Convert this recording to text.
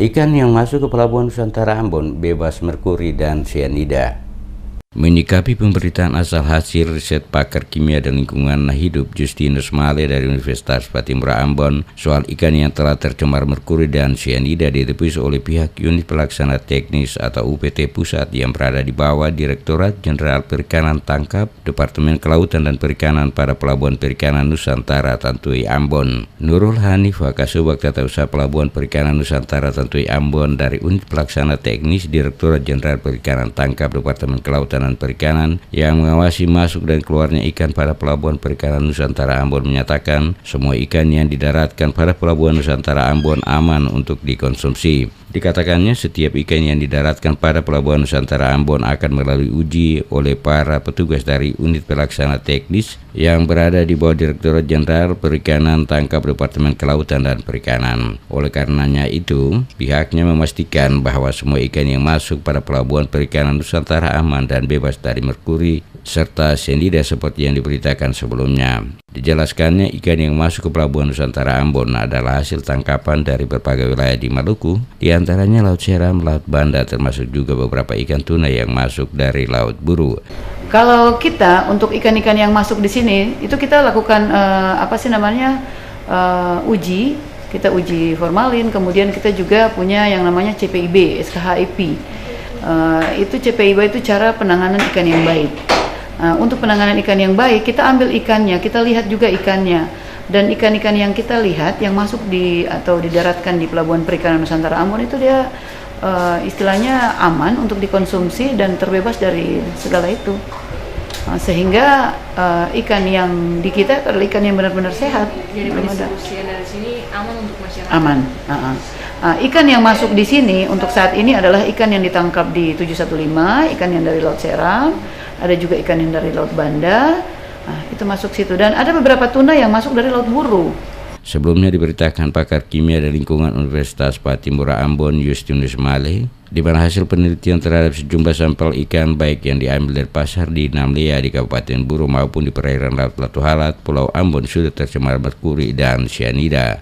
Ikan yang masuk ke Pelabuhan Nusantara Ambon bebas merkuri dan sianida. Menyikapi pemberitaan asal hasil riset pakar kimia dan lingkungan hidup Justinus Male dari Universitas Patimura Ambon soal ikan yang telah tercemar merkuri dan sianida ditepis oleh pihak unit pelaksana teknis atau UPT Pusat yang berada di bawah Direktorat Jenderal Perikanan Tangkap Departemen Kelautan dan Perikanan pada Pelabuhan Perikanan Nusantara Tantui Ambon. Nurul Hanif, Wakasubag Tata Usaha Pelabuhan Perikanan Nusantara Tantui Ambon dari unit pelaksana teknis Direktorat Jenderal Perikanan Tangkap Departemen Kelautan dan Perikanan yang mengawasi masuk dan keluarnya ikan pada Pelabuhan Perikanan Nusantara Ambon menyatakan semua ikan yang didaratkan pada Pelabuhan Nusantara Ambon aman untuk dikonsumsi. Dikatakannya setiap ikan yang didaratkan pada Pelabuhan Nusantara Ambon akan melalui uji oleh para petugas dari unit pelaksana teknis yang berada di bawah Direktorat Jenderal Perikanan Tangkap Departemen Kelautan dan Perikanan. Oleh karenanya itu, pihaknya memastikan bahwa semua ikan yang masuk pada Pelabuhan Perikanan Nusantara aman dan bebas dari merkuri serta sianida seperti yang diberitakan sebelumnya. Dijelaskannya ikan yang masuk ke Pelabuhan Nusantara Ambon adalah hasil tangkapan dari berbagai wilayah di Maluku, di antaranya Laut Seram, Laut Banda, termasuk juga beberapa ikan tuna yang masuk dari Laut Buru. Kalau kita untuk ikan-ikan yang masuk di sini itu kita lakukan uji, kita uji formalin, kemudian kita juga punya yang namanya CPIB, SKHIP. Itu CPIB itu cara penanganan ikan yang baik. Untuk penanganan ikan yang baik, kita ambil ikannya, kita lihat juga ikannya, dan ikan-ikan yang kita lihat yang masuk atau didaratkan di Pelabuhan Perikanan Nusantara Ambon itu dia istilahnya aman untuk dikonsumsi dan terbebas dari segala itu. Sehingga ikan yang di kita adalah ikan yang benar-benar sehat. Jadi pendistribusian dari sini aman untuk masyarakat. Aman. Ikan yang masuk di sini untuk saat ini adalah ikan yang ditangkap di 715, ikan yang dari Laut Seram, ada juga ikan yang dari Laut Banda, itu masuk situ, dan ada beberapa tuna yang masuk dari Laut Buru. Sebelumnya diberitakan pakar kimia dan lingkungan Universitas Patimura Ambon Justinus Male, di mana hasil penelitian terhadap sejumlah sampel ikan baik yang diambil dari pasar di Namlea di Kabupaten Buru maupun di perairan Laut Latu Halat, Pulau Ambon sudah tercemar merkuri dan sianida.